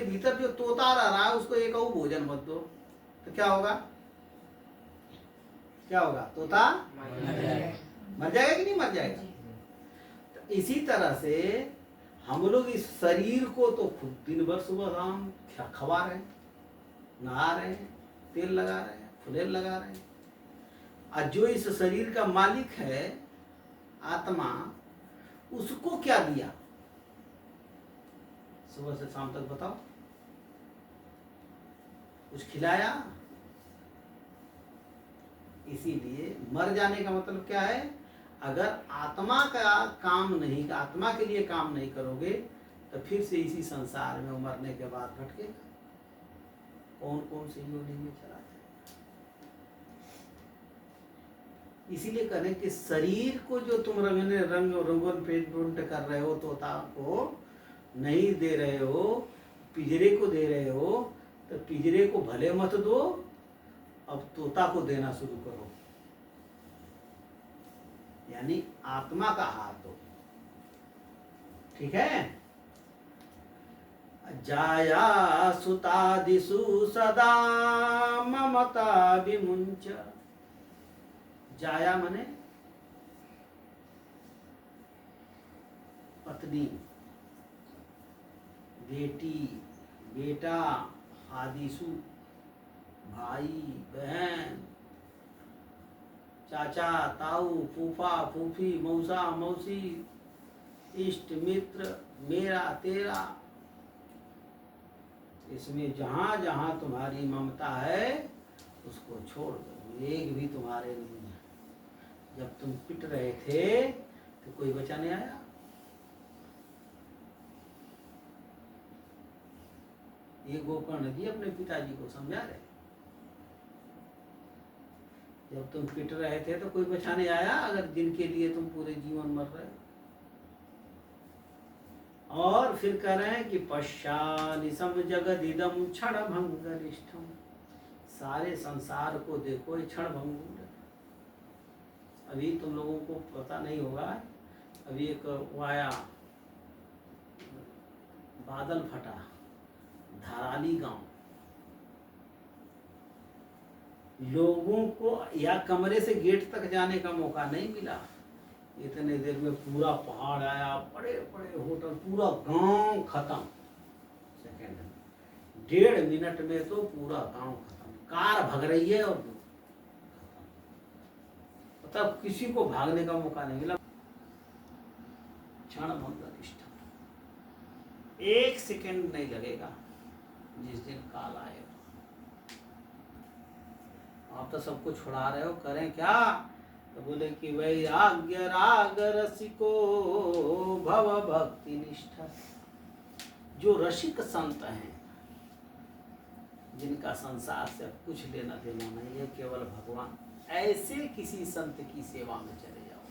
उसके भीतर जो तोता रह रहा है उसको एक और भोजन मत दो, तो क्या होगा? क्या होगा? तोता मर जाएगा कि नहीं मर जाएगा? तो इसी तरह से हम लोग इस शरीर को तो खुद दिन भर सुबह शाम खवा रहे हैं, नहा रहे हैं, तेल लगा रहे हैं, फुलेल लगा रहे हैं, और जो इस शरीर का मालिक है आत्मा, उसको क्या दिया सुबह से शाम तक? बताओ, कुछ खिलाया? इसीलिए मर जाने का मतलब क्या है? अगर आत्मा का काम नहीं, आत्मा के लिए काम नहीं करोगे तो फिर से इसी संसार में मरने के बाद भटकेगा, कौन कौन से योनि में चला जाएगा। इसीलिए करें कि शरीर को जो तुम रंगोन पेंट कर रहे हो, तोता को नहीं दे रहे हो, पिंजरे को दे रहे हो, तो पिंजरे को भले मत दो, अब तोता को देना शुरू करो, यानी आत्मा का हाथ दो। ठीक है? जाया सुतादिषु सदा ममता विमुंच। जाया मने पत्नी, बेटी, बेटा, आदिशु भाई बहन, चाचा ताऊ, फूफा फूफी, मौसा मौसी, इष्ट मित्र, मेरा तेरा, इसमें जहां जहां तुम्हारी ममता है उसको छोड़ दो, एक भी तुम्हारे नहीं है। जब तुम पिट रहे थे तो कोई बचाने आया? ये गोकर्ण जी अपने पिताजी को समझा रहे, जब तुम पिट रहे थे तो कोई बचाने आया? अगर जिनके लिए तुम पूरे जीवन मर रहे हो। और फिर कह रहे हैं कि पश्चानिसम जगदिदम क्षण भंगनिष्ठम, सारे संसार को देखो ये क्षण भंगुर। अभी तुम लोगों को पता नहीं होगा, अभी एक वाया बादल फटा धाराली गांव, लोगों को या कमरे से गेट तक जाने का मौका नहीं मिला, इतने देर में पूरा पहाड़ आया, बड़े बड़े होटल, पूरा गांव खत्म। सेकंड में 1.5 मिनट में तो पूरा गांव खत्म, कार भग रही है और खत्म, मतलब किसी को भागने का मौका नहीं मिला। क्षण भंगनिष्ठम, 1 सेकंड नहीं लगेगा जिस दिन काल आएगा। आप तो सबको छुड़ा रहे हो, करें क्या? तो बोले कि वैराग्य राग रसिको भव भक्ति निष्ठा। जो रसिक संत हैं, जिनका संसार से अब कुछ लेना देना नहीं है, केवल भगवान, ऐसे किसी संत की सेवा में चले जाओ,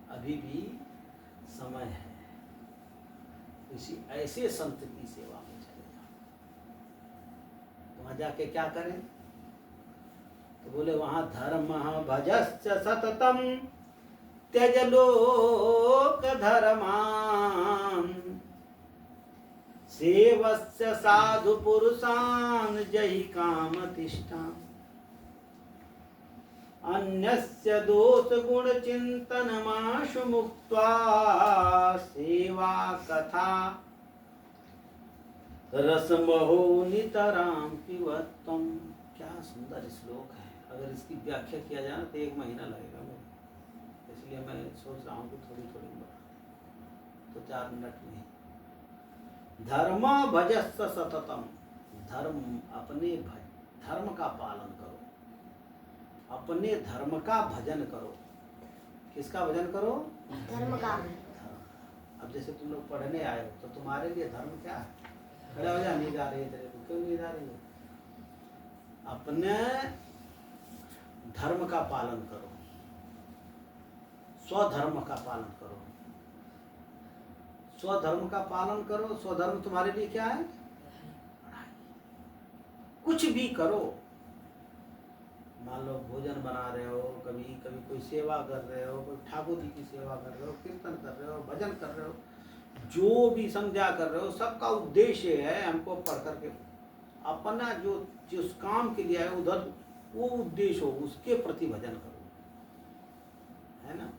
अभी भी समय है, किसी ऐसे संत की सेवा में चले जाओ। वहां जाके क्या करें? तो बोले वहां धर्म भजश्च सततम त्यज लोक धर्मान सेवस्य साधु पुरुषान जहि कामतिष्ठा अन्यस्य दोष गुण चिंतनमाशु मुक्त्वा सेवा कथा रसमहो नितराम पिबत्वम। क्या सुंदर श्लोक है, अगर इसकी व्याख्या किया जाए तो 1 महीना लगेगा मुझे, इसलिए मैं सोच रहा हूँ कि थोड़ी थोड़ी बात तो 4 मिनट में। धर्म भजस्स सततम, धर्म अपने धर्म का पालन करो, अपने धर्म का भजन करो। किसका भजन करो? धर्म का। अब जैसे तुम लोग पढ़ने आए हो तो तुम्हारे लिए धर्म क्या है? खड़ा हो जा, नींद आ रही है तेरे को, क्यों नींद आ रही है? अपने धर्म का पालन करो, स्वधर्म का पालन करो, स्वधर्म का पालन करो। स्वधर्म तुम्हारे लिए क्या है? कुछ भी करो, मान लो भोजन बना रहे हो, कभी कभी कोई सेवा कर रहे हो, कोई ठाकुर जी की सेवा कर रहे हो, कीर्तन कर रहे हो, भजन कर रहे हो, जो भी संध्या कर रहे हो सबका उद्देश्य है हमको पढ़ करके अपना जो जिस काम के लिए है उधर वो उद्देश्य हो, उसके प्रति भजन करो, है ना।